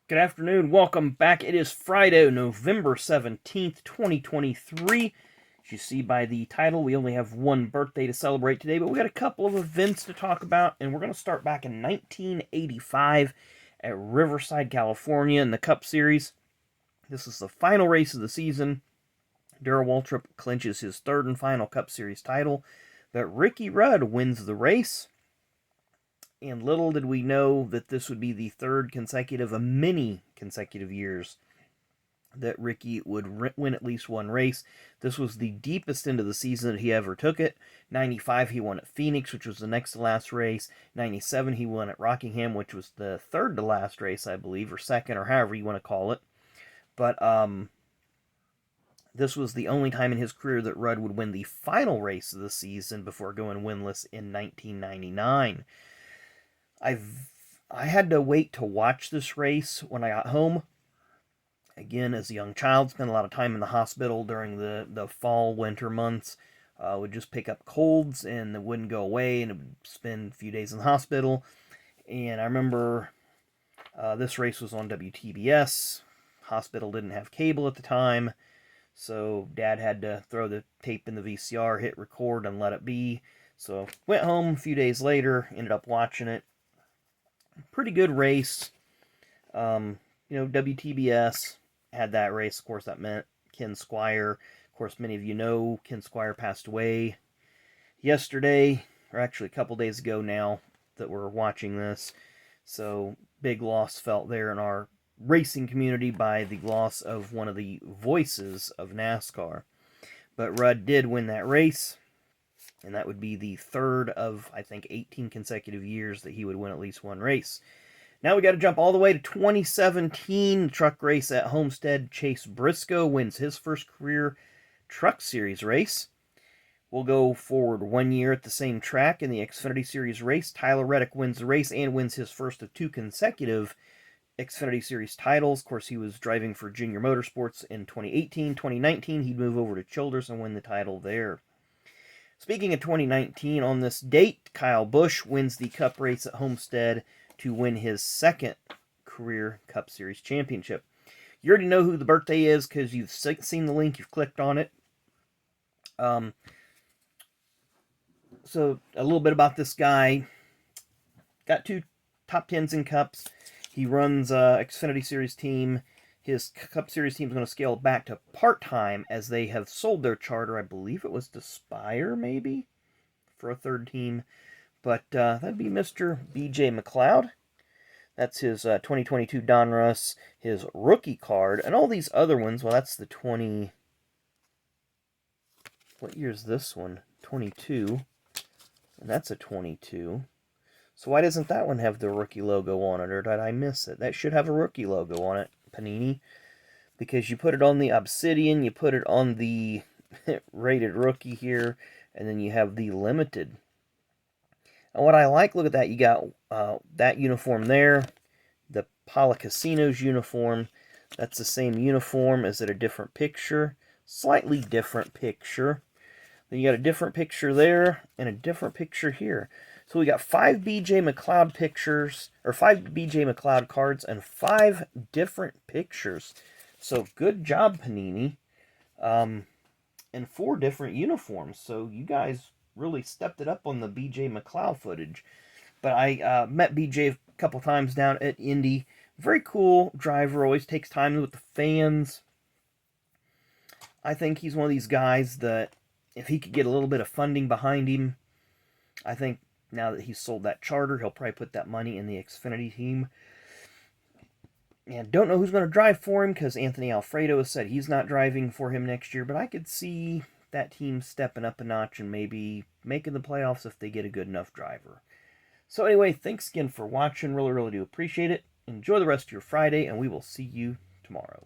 Good afternoon. Welcome back. It is Friday, November 17th, 2023. As you see by the title, we only have one birthday to celebrate today, but we got a couple of events to talk about, and we're going to start back in 1985 at Riverside, California in the Cup Series. This is the final race of the season. Darrell Waltrip clinches his third and final Cup Series title, but Ricky Rudd wins the race. And little did we know that this would be the third consecutive of many consecutive years that Ricky would win at least one race. This was the deepest into the season that he ever took it. 95, he won at Phoenix, which was the next to last race. 97, he won at Rockingham, which was the third to last race, I believe, or second, or however you want to call it. But this was the only time in his career that Rudd would win the final race of the season before going winless in 1999. I had to wait to watch this race when I got home. Again, as a young child, spent a lot of time in the hospital during the fall, winter months. Would just pick up colds and it wouldn't go away, and it would spend a few days in the hospital. And I remember this race was on WTBS. Hospital didn't have cable at the time, so Dad had to throw the tape in the VCR, hit record, and let it be. So went home a few days later, ended up watching it. Pretty good race. WTBS had that race. Of course, that meant Ken Squire. Of course, many of you know Ken Squire passed away yesterday, or actually a couple days ago now that we're watching this. So, big loss felt there in our racing community by the loss of one of the voices of NASCAR. But Rudd did win that race. And that would be the third of, I think, 18 consecutive years that he would win at least one race. Now we got to jump all the way to 2017. Truck race at Homestead. Chase Briscoe wins his first career Truck Series race. We'll go forward 1 year at the same track in the Xfinity Series race. Tyler Reddick wins the race and wins his first of two consecutive Xfinity Series titles. Of course, he was driving for Junior Motorsports in 2018. 2019, he'd move over to Childress and win the title there. Speaking of 2019, on this date, Kyle Busch wins the Cup race at Homestead to win his second career Cup Series championship. You already know who the birthday is because you've seen the link, you've clicked on it. So, a little bit about this guy. Got 2 top 10s in Cups. He runs Xfinity Series team. His Cup Series team is going to scale back to part-time as they have sold their charter. I believe it was to Spire, maybe, for a third team. But that'd be Mr. B.J. McLeod. That's his 2022 Donruss, his rookie card, and all these other ones. Well, that's the 20... What year is this one? 22. And that's a 22. So why doesn't that one have the rookie logo on it, or did I miss it? That should have a rookie logo on it, Panini, because you put it on the Obsidian, you put it on the rated rookie here, and then you have the limited. And what I like, look at that, you got that uniform there, the Pala Casinos uniform. That's the same uniform. Is it a different picture? Slightly different picture. Then you got a different picture there, and a different picture here. So we got 5 B.J. McLeod pictures, or 5 B.J. McLeod cards, and 5 different pictures. So good job, Panini. And 4 different uniforms. So you guys really stepped it up on the B.J. McLeod footage. But I met B.J. a couple times down at Indy. Very cool driver, always takes time with the fans. I think he's one of these guys that if he could get a little bit of funding behind him, I think now that he's sold that charter, he'll probably put that money in the Xfinity team. And don't know who's going to drive for him because Anthony Alfredo has said he's not driving for him next year. But I could see that team stepping up a notch and maybe making the playoffs if they get a good enough driver. So anyway, thanks again for watching. Really, really do appreciate it. Enjoy the rest of your Friday, and we will see you tomorrow.